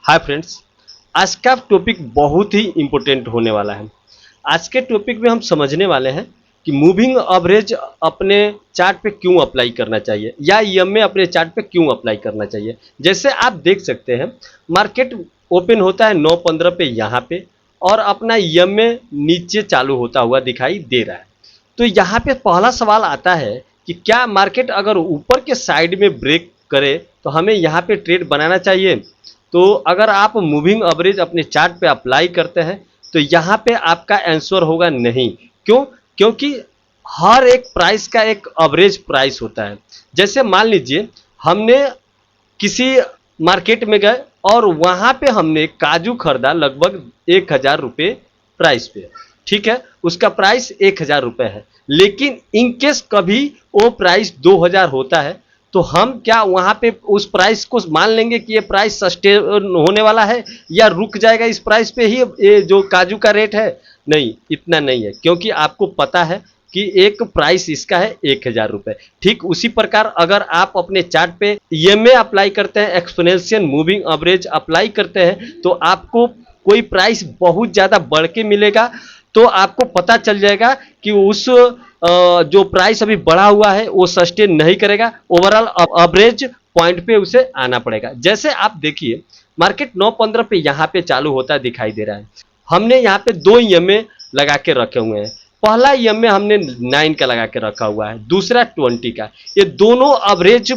Hi friends, आज का topic बहुत ही इम्पोर्टेंट होने वाला है। आज के टॉपिक में हम समझने वाले हैं कि मूविंग एवरेज अपने चार्ट पे क्यों अप्लाई करना चाहिए या ईएमए अपने चार्ट पे क्यों अप्लाई करना चाहिए। जैसे आप देख सकते हैं, मार्केट ओपन होता है 9:15 पे यहाँ पे और अपना ईएमए नीचे चालू होता हुआ दिखाई दे रहा है। तो यहाँ पे पहला सवाल आता है कि क्या मार्केट अगर ऊपर के साइड में ब्रेक करे तो हमें यहाँ पे ट्रेड बनाना चाहिए। तो अगर आप मूविंग एवरेज अपने चार्ट पे अप्लाई करते हैं तो यहाँ पे आपका आंसर होगा नहीं। क्यों? क्योंकि हर एक प्राइस का एक एवरेज प्राइस होता है। जैसे मान लीजिए हमने किसी मार्केट में गए और वहाँ पे हमने काजू खरीदा लगभग 1000 रुपये प्राइस पे, ठीक है, उसका प्राइस 1000 रुपये है। लेकिन इनकेस कभी वो प्राइस 2000 होता है तो हम क्या वहाँ पे उस प्राइस को मान लेंगे कि ये प्राइस सस्टेन होने वाला है या रुक जाएगा इस प्राइस पे ही ये जो काजू का रेट है? नहीं, इतना नहीं है, क्योंकि आपको पता है कि एक प्राइस इसका है 1000 रुपये। ठीक उसी प्रकार अगर आप अपने चार्ट पे ईएमए अप्लाई करते हैं, एक्सपोनेंशियल मूविंग एवरेज अप्लाई करते हैं, तो आपको कोई प्राइस बहुत ज़्यादा बढ़ के मिलेगा तो आपको पता चल जाएगा कि उस जो प्राइस अभी बढ़ा हुआ है वो सस्टेन नहीं करेगा, ओवरऑल एवरेज पॉइंट पे उसे आना पड़ेगा। जैसे आप देखिए मार्केट 9:15 पे यहाँ पे चालू होता दिखाई दे रहा है। हमने यहाँ पे दो ईएमए लगा के रखे हुए हैं। पहला ईएमए हमने 9 का लगा के रखा हुआ है, दूसरा 20 का। ये दोनों एवरेज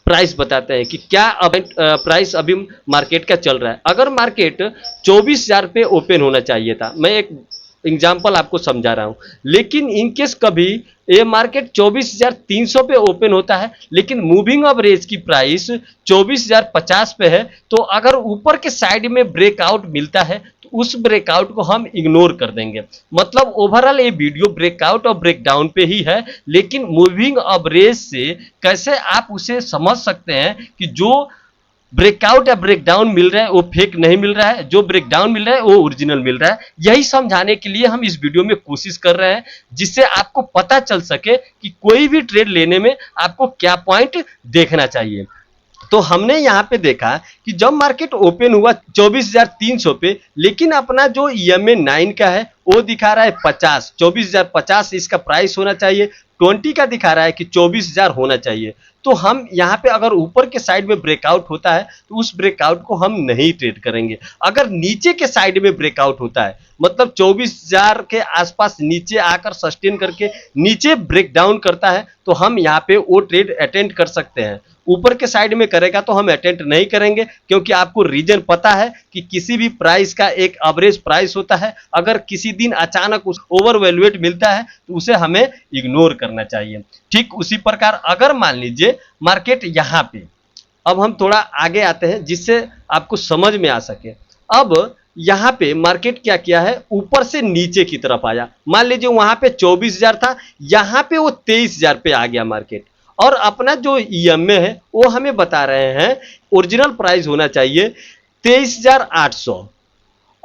प्राइस बताते हैं कि क्या प्राइस अभी मार्केट का चल रहा है। अगर मार्केट 24,000 पे ओपन होना चाहिए था, मैं एक एग्जाम्पल आपको समझा रहा हूं, लेकिन इनकेस कभी ये मार्केट 24,300 पे ओपन होता है लेकिन मूविंग एवरेज की प्राइस 24,050 पे है, तो अगर ऊपर के साइड में ब्रेकआउट मिलता है तो उस ब्रेकआउट को हम इग्नोर कर देंगे। मतलब ओवरऑल ये वीडियो ब्रेकआउट और ब्रेकडाउन पे ही है, लेकिन मूविंग एवरेज से कैसे आप उसे समझ सकते हैं कि जो ब्रेकआउट या ब्रेकडाउन मिल रहा है वो फेक नहीं मिल रहा है, जो ब्रेकडाउन मिल रहा है वो ओरिजिनल मिल रहा है। यही समझाने के लिए हम इस वीडियो में कोशिश कर रहे हैं, जिससे आपको पता चल सके कि कोई भी ट्रेड लेने में आपको क्या पॉइंट देखना चाहिए। तो हमने यहाँ पे देखा कि जब मार्केट ओपन हुआ 24,300 पे, लेकिन अपना जो ईएमए 9 का है वो दिखा रहा है 50, 24,050 इसका प्राइस होना चाहिए। 20 का दिखा रहा है कि 24,000 होना चाहिए। तो हम यहाँ पे अगर ऊपर के साइड में ब्रेकआउट होता है तो उस ब्रेकआउट को हम नहीं ट्रेड करेंगे। अगर नीचे के साइड में ब्रेकआउट होता है, मतलब 24,000 के आसपास नीचे आकर सस्टेन करके नीचे ब्रेकडाउन करता है, तो हम यहाँ पे वो ट्रेड अटेंड कर सकते हैं। ऊपर के साइड में करेगा तो हम अटेंड नहीं करेंगे, क्योंकि आपको रीजन पता है कि किसी भी प्राइस का एक एवरेज प्राइस होता है। अगर किसी दिन अचानक उस ओवर वैल्यूएट मिलता है तो उसे हमें इग्नोर करना चाहिए। ठीक उसी प्रकार अगर मान लीजिए मार्केट यहाँ पे, अब हम थोड़ा आगे आते हैं जिससे आपको समझ में आ सके। अब यहाँ पे मार्केट क्या किया है, ऊपर से नीचे की तरफ आया। मान लीजिए वहां पे 24,000 था, यहाँ पे वो 23,000 पे आ गया मार्केट। और अपना जो ईएमए है वो हमें बता रहे हैं ओरिजिनल प्राइस होना चाहिए 23,800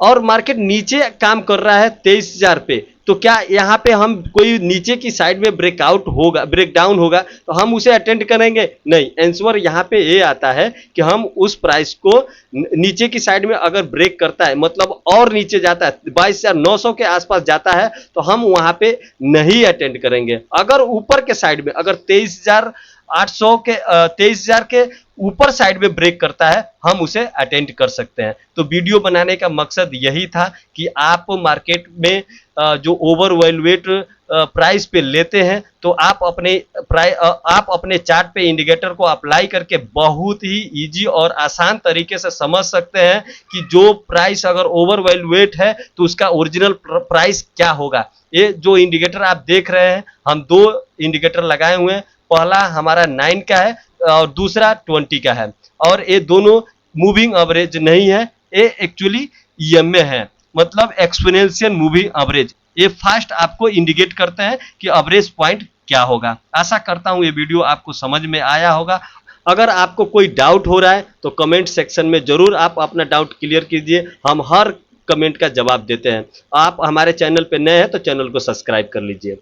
और मार्केट नीचे काम कर रहा है 23,000 पे। तो क्या यहाँ पे हम कोई नीचे की साइड में ब्रेकआउट होगा, ब्रेकडाउन होगा तो हम उसे अटेंड करेंगे? नहीं। आंसर यहाँ पे ये आता है कि हम उस प्राइस को नीचे की साइड में अगर ब्रेक करता है, मतलब और नीचे जाता है 22,900 के आसपास जाता है, तो हम वहां पे नहीं अटेंड करेंगे। अगर ऊपर के साइड में अगर 23,800 के 23,000 के ऊपर साइड में ब्रेक करता है, हम उसे अटेंड कर सकते हैं। तो वीडियो बनाने का मकसद यही था कि आप मार्केट में जो ओवर वैल्यूएट प्राइस पे लेते हैं तो आप अपने चार्ट पे इंडिकेटर को अप्लाई करके बहुत ही इजी और आसान तरीके से समझ सकते हैं कि जो प्राइस अगर ओवर वैल्यूएट है तो उसका ओरिजिनल प्राइस क्या होगा। ये जो इंडिकेटर आप देख रहे हैं, हम दो इंडिकेटर लगाए हुए हैं, पहला हमारा 9 का है और दूसरा 20 का है, और ये दोनों मूविंग एवरेज नहीं है, ये एक्चुअली ईएमए है, मतलब एक्सपोनेंशियल मूविंग एवरेज। ये फास्ट आपको इंडिकेट करते हैं कि एवरेज पॉइंट क्या होगा। आशा करता हूं ये वीडियो आपको समझ में आया होगा। अगर आपको कोई डाउट हो रहा है तो कमेंट सेक्शन में जरूर आप अपना डाउट क्लियर कीजिए, हम हर कमेंट का जवाब देते हैं। आप हमारे चैनल पे नए हैं तो चैनल को सब्सक्राइब कर लीजिए।